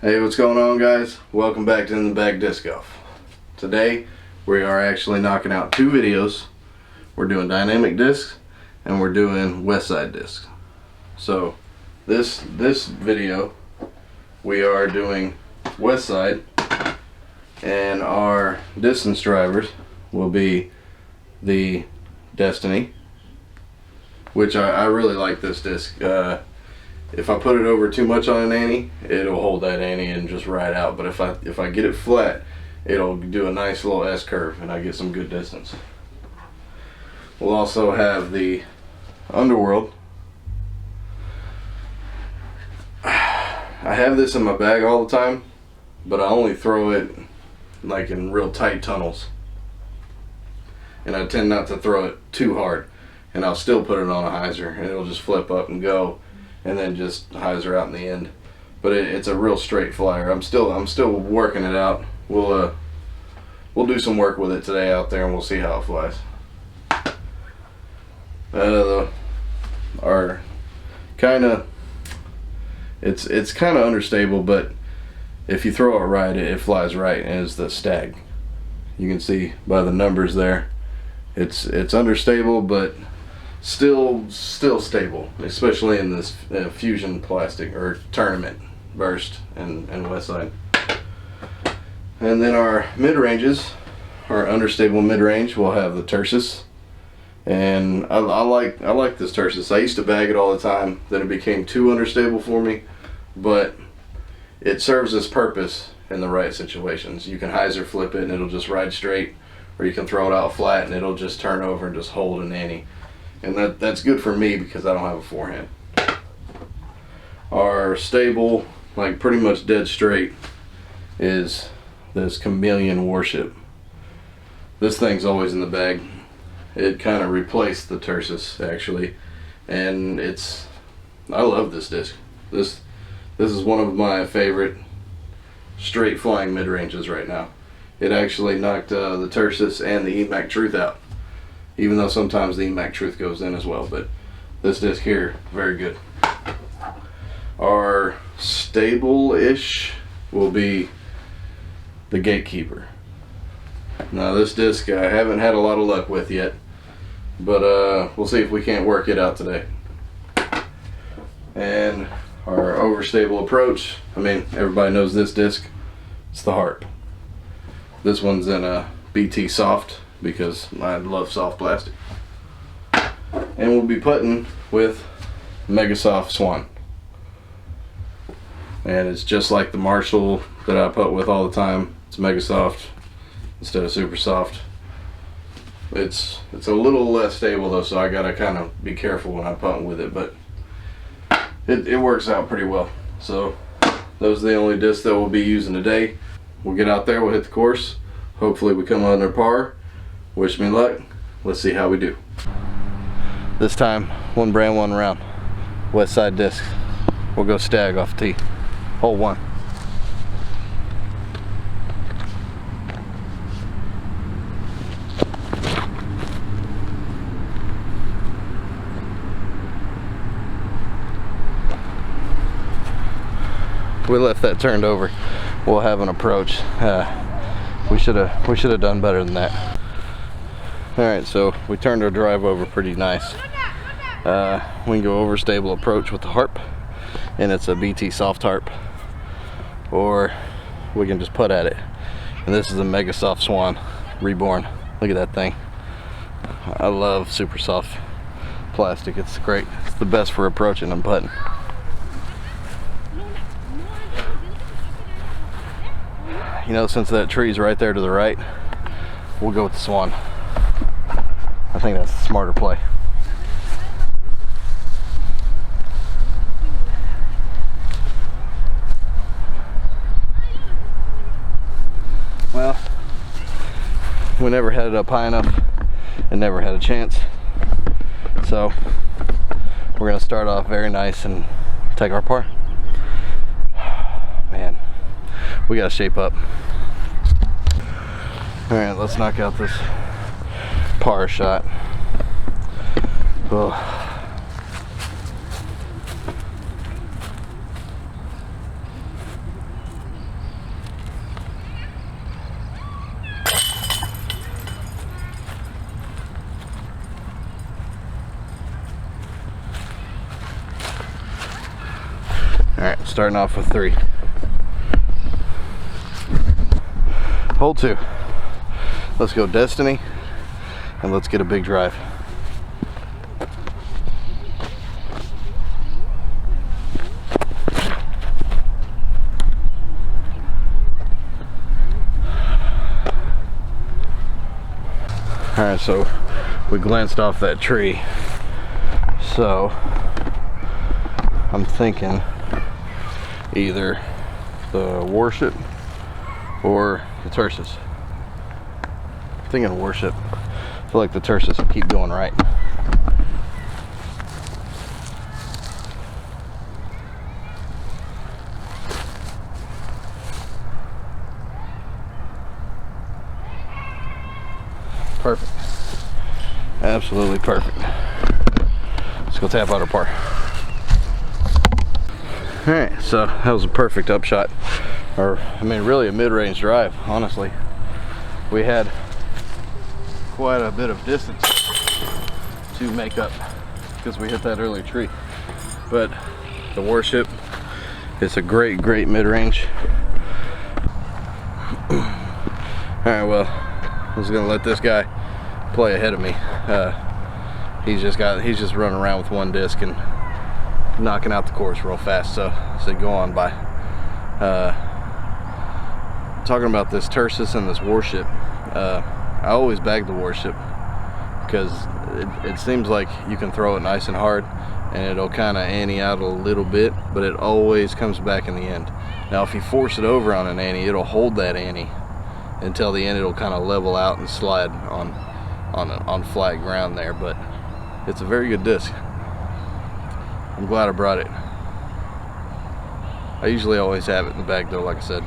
Hey, what's going on, guys? Welcome back to In the Bag Disc Golf. Today we are actually knocking out two videos. We're doing dynamic discs and we're doing WESTSIDE discs. So this video we are doing WESTSIDE, and our distance drivers will be the Destiny, which I really like this disc. If I put it over too much on an ante, it'll hold that ante and just ride out. But if I get it flat, it'll do a nice little S curve and I get some good distance. We'll also have the Underworld. I have this in my bag all the time, but I only throw it like in real tight tunnels. And I tend not to throw it too hard. And I'll still put it on a hyzer and it'll just flip up and go, and then just hyzer out in the end. But it's a real straight flyer. I'm still working it out. We'll do some work with it today out there and we'll see how it flies. Our kinda, it's kinda understable, but if you throw it right, it flies right, and it's the Stag. You can see by the numbers there. It's understable, but still stable, especially in this fusion plastic or tournament burst and WESTSIDE. And then our mid-ranges, our understable mid-range, will have the Tersis. And I like this Tersis. I used to bag it all the time, then it became too understable for me, but it serves its purpose in the right situations. You can hyzer flip it and it'll just ride straight, or you can throw it out flat and it'll just turn over and just hold an ante. And that's good for me because I don't have a forehand. Our stable, like pretty much dead straight, is this Chameleon Warship. This thing's always in the bag. It kind of replaced the Tersis actually, and I love this disc. This is one of my favorite straight flying mid-ranges right now. It actually knocked the Tersis and the EMAC Truth out, even though sometimes the EMAC Truth goes in as well. But this disc here, very good. Our stable-ish will be the Gatekeeper. Now this disc I haven't had a lot of luck with yet, but we'll see if we can't work it out today. And our overstable approach, I mean, everybody knows this disc. It's the Harp. This one's in a BT soft because I love soft plastic. And we'll be putting with Mega Soft Swan. And it's just like the Marshall that I put with all the time. It's Mega Soft instead of Super Soft. It's a little less stable though, so I gotta kind of be careful when I putt with it, but it works out pretty well. So those are the only discs that we'll be using today. We'll get out there, we'll hit the course. Hopefully we come under par. Wish me luck. Let's see how we do. This time, one brand, one round. WESTSIDE discs. We'll go Stag off the tee. Hole 1. We left that turned over. We'll have an approach. We should have done better than that. All right, so we turned our drive over pretty nice. We can go over stable approach with the Harp, and it's a BT soft Harp, or we can just putt at it. And this is a Mega Soft Swan Reborn. Look at that thing. I love super soft plastic. It's great. It's the best for approaching and putting. You know, since that tree's right there to the right, we'll go with the Swan. I think that's the smarter play. Well, we never had it up high enough and never had a chance. So we're gonna start off very nice and take our par. Man, we gotta shape up. All right, let's knock out this par shot. Oh. Alright, starting off with 3. Hold 2. Let's go Destiny, and let's get a big drive. Alright, so we glanced off that tree. So I'm thinking either the Warship or the Tersus. I'm thinking Warship. I feel like the Tersus will keep going right. Perfect. Absolutely perfect. Let's go tap out our par. Alright, so that was a perfect upshot. Or, I mean, really a mid-range drive, honestly. We had quite a bit of distance to make up because we hit that early tree. But the Warship is a great mid-range. Alright, well, I was gonna let this guy play ahead of me. He's just running around with one disc and knocking out the course real fast, so I said go on by. Talking about this Tersus and this Warship, I always bag the Warship because it seems like you can throw it nice and hard and it'll kind of ante out a little bit, but it always comes back in the end. Now if you force it over on an ante, it'll hold that ante until the end. It'll kind of level out and slide on flat ground there, but it's a very good disc. I'm glad I brought it. I usually always have it in the bag though, like I said.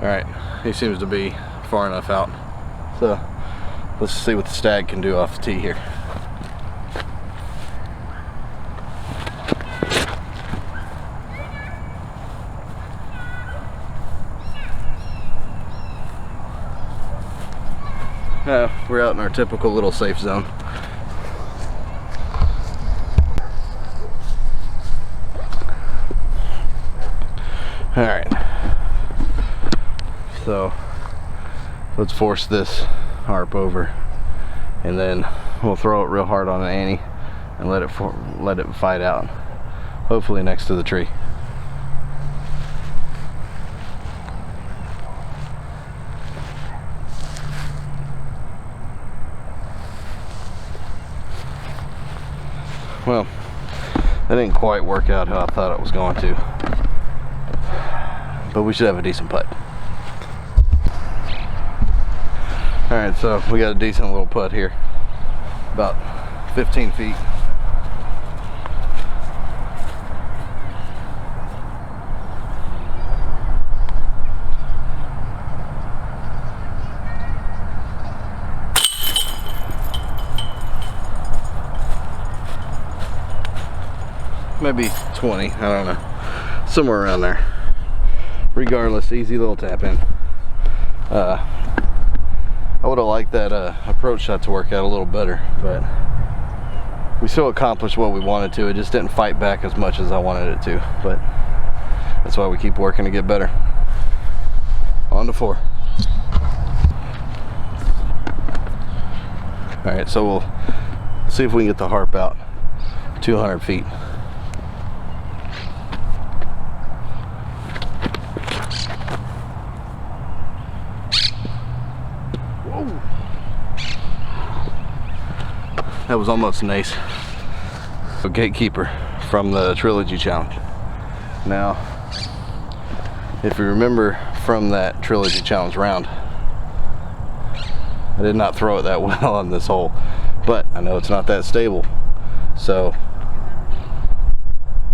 Alright, he seems to be far enough out. So let's see what the Stag can do off the tee here. We're out in our typical little safe zone. Alright, so let's force this harp over and then we'll throw it real hard on an ante and let it fight out, hopefully next to the tree. Well, that didn't quite work out how I thought it was going to, but we should have a decent putt. Alright, so we got a decent little putt here, about 15 feet. Maybe 20, I don't know, somewhere around there. Regardless, easy little tap in. I would have liked that approach shot to work out a little better, but we still accomplished what we wanted to. It just didn't fight back as much as I wanted it to, but that's why we keep working to get better. On to 4. Alright, so we'll see if we can get the harp out 200 feet. That was almost an ace. A gatekeeper from the Trilogy Challenge. Now, if you remember from that Trilogy Challenge round, I did not throw it that well on this hole, but I know it's not that stable, so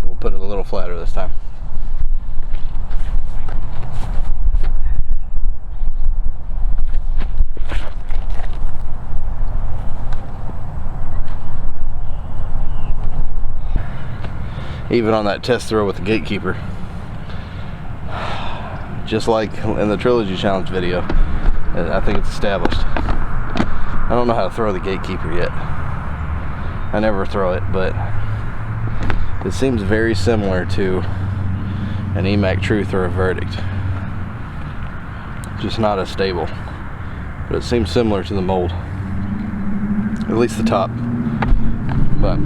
we'll put it a little flatter this time. Even on that test throw with the gatekeeper, just like in the Trilogy Challenge video, I think it's established. I don't know how to throw the gatekeeper yet. I never throw it, but It seems very similar to an EMAC Truth or a Verdict, just not as stable, but it seems similar to the mold, at least the top. But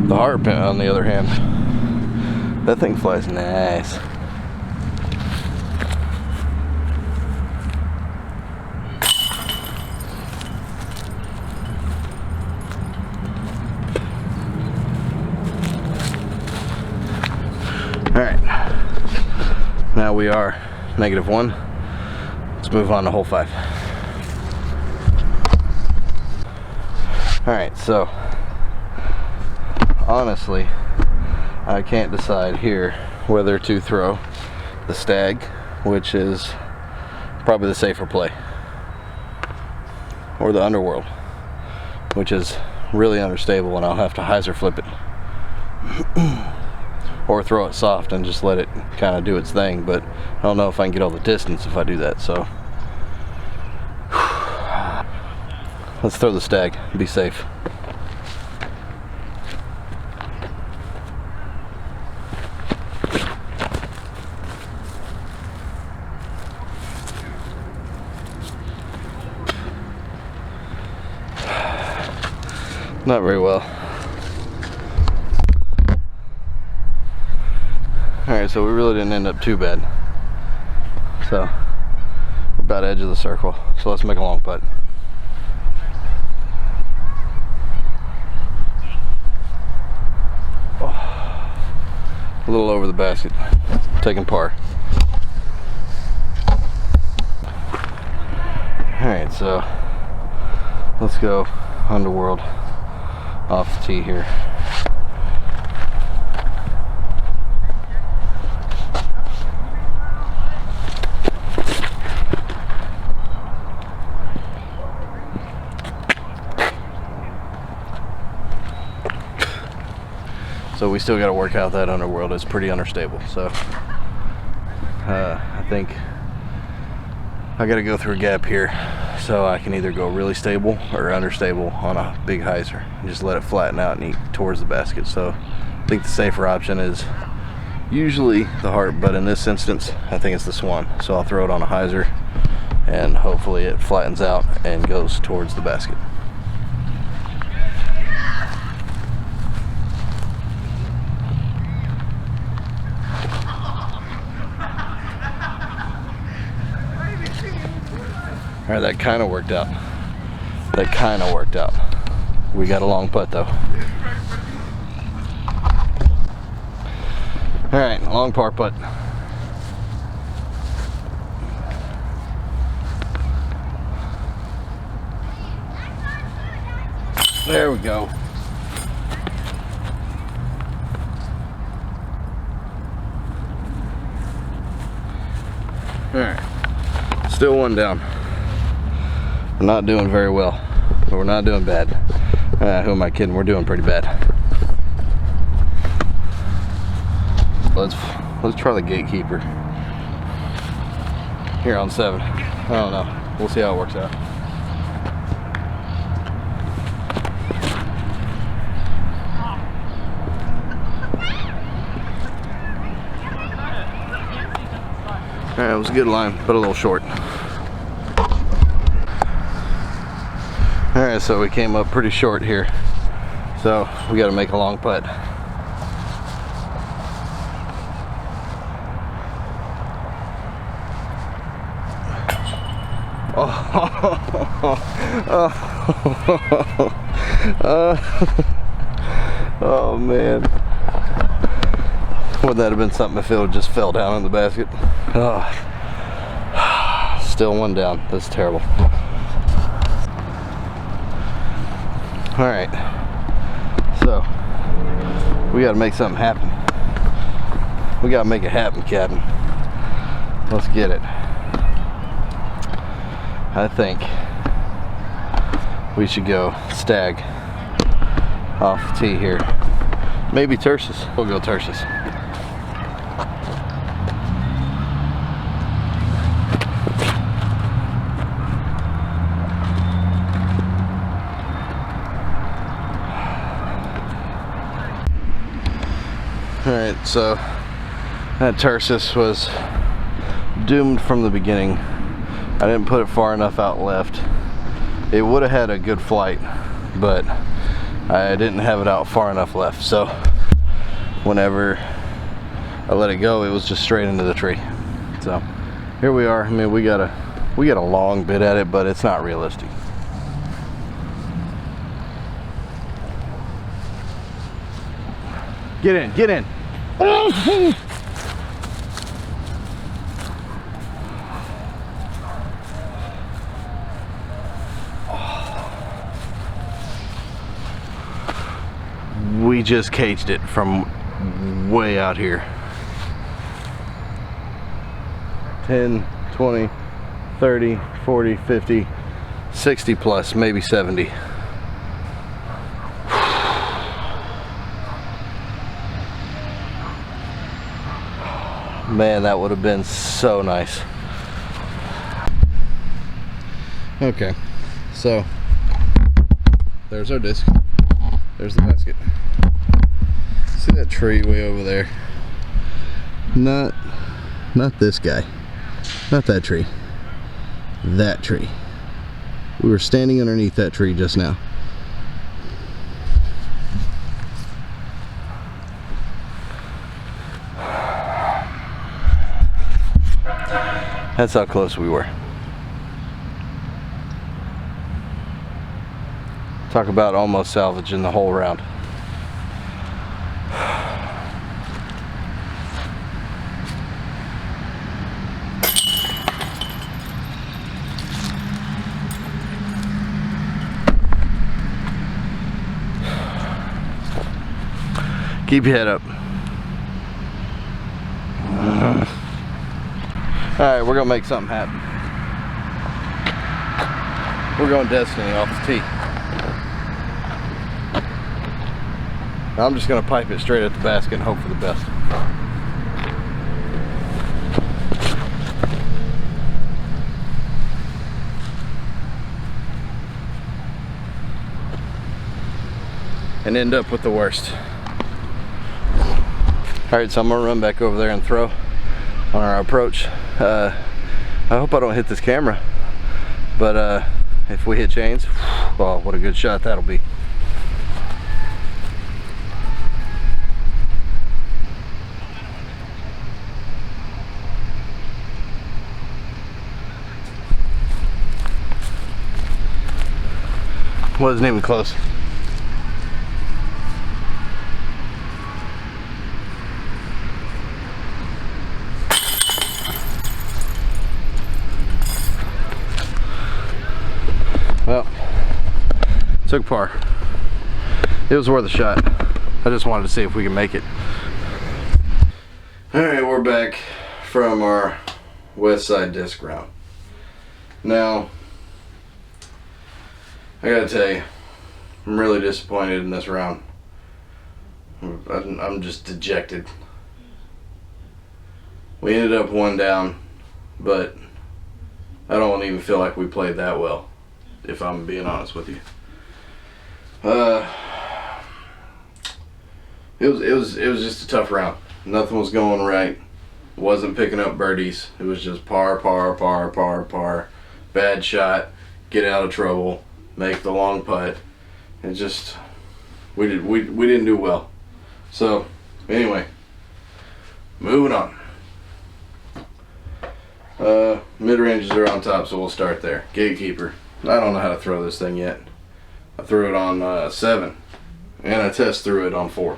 the hard pin, on the other hand, that thing flies nice. Alright, now we are -1. Let's move on to hole 5. Alright, so honestly, I can't decide here whether to throw the stag, which is probably the safer play, or the underworld, which is really understable and I'll have to hyzer flip it. Or throw it soft and just let it kind of do its thing, but I don't know if I can get all the distance if I do that, so let's throw the stag, be safe. Not very well. Alright, so we really didn't end up too bad. So, we're about edge of the circle. So let's make a long putt. Oh, a little over the basket. Taking par. Alright, so let's go underworld off the tee here. So we still got to work out that underworld. It's pretty unstable. So I think I got to go through a gap here, so I can either go really stable or understable on a big hyzer and just let it flatten out and eat towards the basket. So I think the safer option is usually the heart, but in this instance I think it's the swan. So I'll throw it on a hyzer and hopefully it flattens out and goes towards the basket. Alright, that kind of worked out. That kind of worked out. We got a long putt though. Alright, long par putt. There we go. Alright, still one down. We're not doing very well, but we're not doing bad. Who am I kidding? We're doing pretty bad. Let's try the gatekeeper here on 7. I don't know. We'll see how it works out. Alright, it was a good line, but a little short. Alright, so we came up pretty short here. So we got to make a long putt. Oh man. Wouldn't that have been something if it would just fell down in the basket? Oh. Still one down. That's terrible. Alright. So, we gotta make something happen. We gotta make it happen, Captain. Let's get it. I think we should go stag off the tee here. Maybe tertius. We'll go tertius. Alright, so that Tarsus was doomed from the beginning. I didn't put it far enough out left. It would have had a good flight, but I didn't have it out far enough left. So whenever I let it go, it was just straight into the tree. So here we are. I mean, we got a long bit at it, but it's not realistic. Get in, get in. We just caged it from way out here. 10, 20, 30, 40, 50, 60 plus, maybe 70. Man, that would have been so nice. Okay, so there's our disc. There's the basket. See that tree way over there? Not this guy. Not that tree. That tree. We were standing underneath that tree just now. That's how close we were. Talk about almost salvaging the whole round. Keep your head up. Alright, we're gonna make something happen. We're going Destiny off the tee. I'm just gonna pipe it straight at the basket and hope for the best. And end up with the worst. Alright, so I'm gonna run back over there and throw on our approach. I hope I don't hit this camera, but if we hit chains, well, what a good shot that'll be. Wasn't even close. Well, took par. It was worth a shot. I just wanted to see if we could make it. Alright, we're back from our Westside disc round. Now, I gotta tell you, I'm really disappointed in this round. I'm just dejected. We ended up one down, but I don't even feel like we played that well, if I'm being honest with you. It was just a tough round. Nothing was going right. Wasn't picking up birdies. It was just par, par, par, par, par. Bad shot. Get out of trouble. Make the long putt. It just we didn't do well. So anyway, moving on. Mid-ranges are on top, so we'll start there. Gatekeeper. I don't know how to throw this thing yet. I threw it on 7, and I test threw it on 4,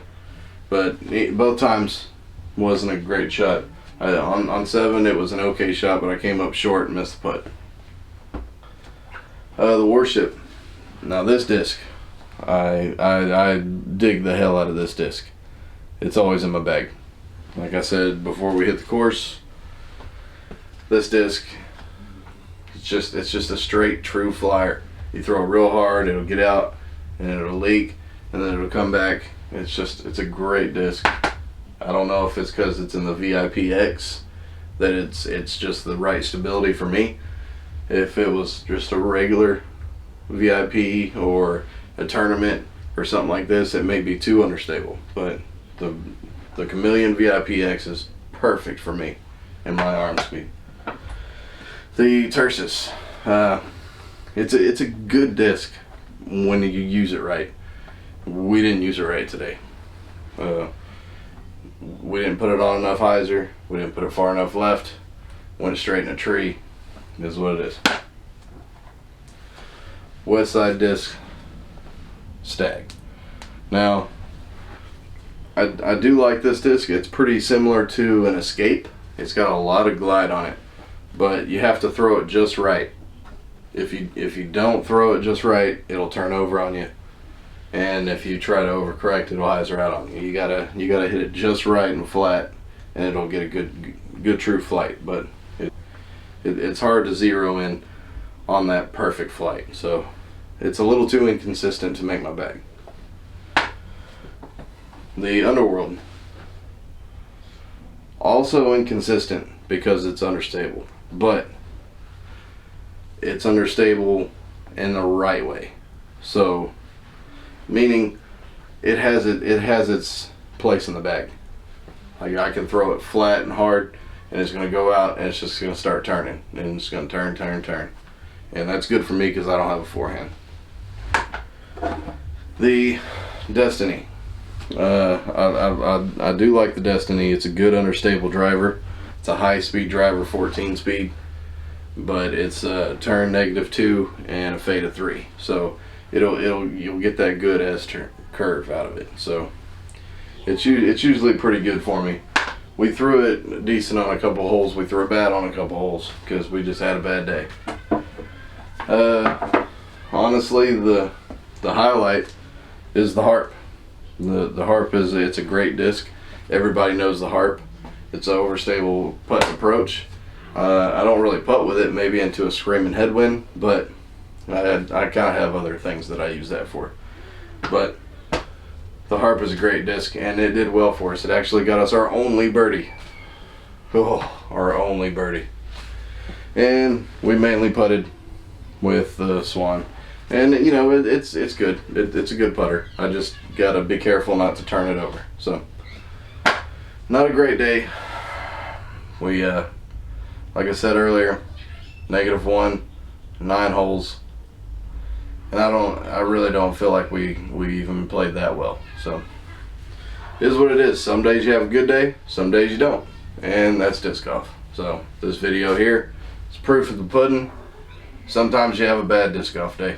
but both times wasn't a great shot. On 7 it was an okay shot, but I came up short and missed the putt. The Warship. Now this disc, I dig the hell out of this disc. It's always in my bag. Like I said before we hit the course, this disc, it's just a straight true flyer. You throw it real hard, it'll get out, and it'll leak, and then it'll come back. It's a great disc. I don't know if it's because it's in the VIPX that it's just the right stability for me. If it was just a regular VIP or a tournament or something like this, it may be too understable. But The Chameleon VIP-X is perfect for me and my arm speed. The Tersis, it's a good disc when you use it right. We didn't use it right today. We didn't put it on enough hyzer. We didn't put it far enough left. Went straight in a tree. This is what it is. WESTSIDE disc stag. Now, I do like this disc. It's pretty similar to an Escape. It's got a lot of glide on it, but you have to throw it just right. If you don't throw it just right, it'll turn over on you, and if you try to overcorrect, it'll hyzer out on you. You gotta hit it just right and flat, and it'll get a good true flight. But it's hard to zero in on that perfect flight, so it's a little too inconsistent to make my bag. The Underworld, also inconsistent because it's understable, but it's understable in the right way. So, meaning it has its place in the bag. Like, I can throw it flat and hard, and it's going to go out, and it's just going to start turning, and it's going to turn, and that's good for me because I don't have a forehand. The Destiny. I do like the Destiny. It's a good understable driver. It's a high speed driver, 14 speed, but it's a turn -2 and a fade of 3. So you'll get that good S-turn curve out of it. So it's usually pretty good for me. We threw it decent on a couple holes. We threw it bad on a couple holes because we just had a bad day. Honestly, the highlight is the Harp. The Harp it's a great disc. Everybody knows the Harp. It's an overstable putt approach. I don't really putt with it, maybe into a screaming headwind, but I kind of have other things that I use that for. But the Harp is a great disc, and it did well for us. It actually got us our only birdie. Oh, our only birdie. And we mainly putted with the Swan. And you know, it's good. It's a good putter. I just gotta be careful not to turn it over. So, not a great day. We, like I said earlier, -1, 9 holes, and I really don't feel like we even played that well. So, it is what it is. Some days you have a good day, some days you don't, and that's disc golf. So, this video here is proof of the pudding. Sometimes you have a bad disc golf day.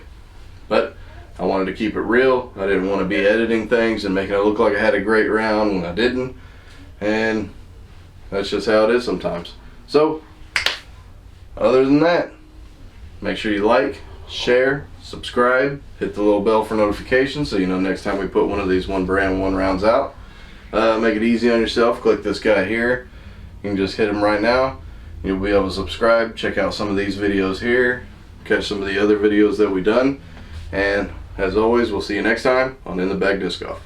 But I wanted to keep it real. I didn't want to be editing things and making it look like I had a great round when I didn't. And that's just how it is sometimes. So, other than that, make sure you like, share, subscribe, hit the little bell for notifications so you know next time we put one of these one brand, one rounds out. Make it easy on yourself. Click this guy here. You can just hit him right now. You'll be able to subscribe, check out some of these videos here, catch some of the other videos that we've done. And as always, we'll see you next time on In the Bag Disc Golf.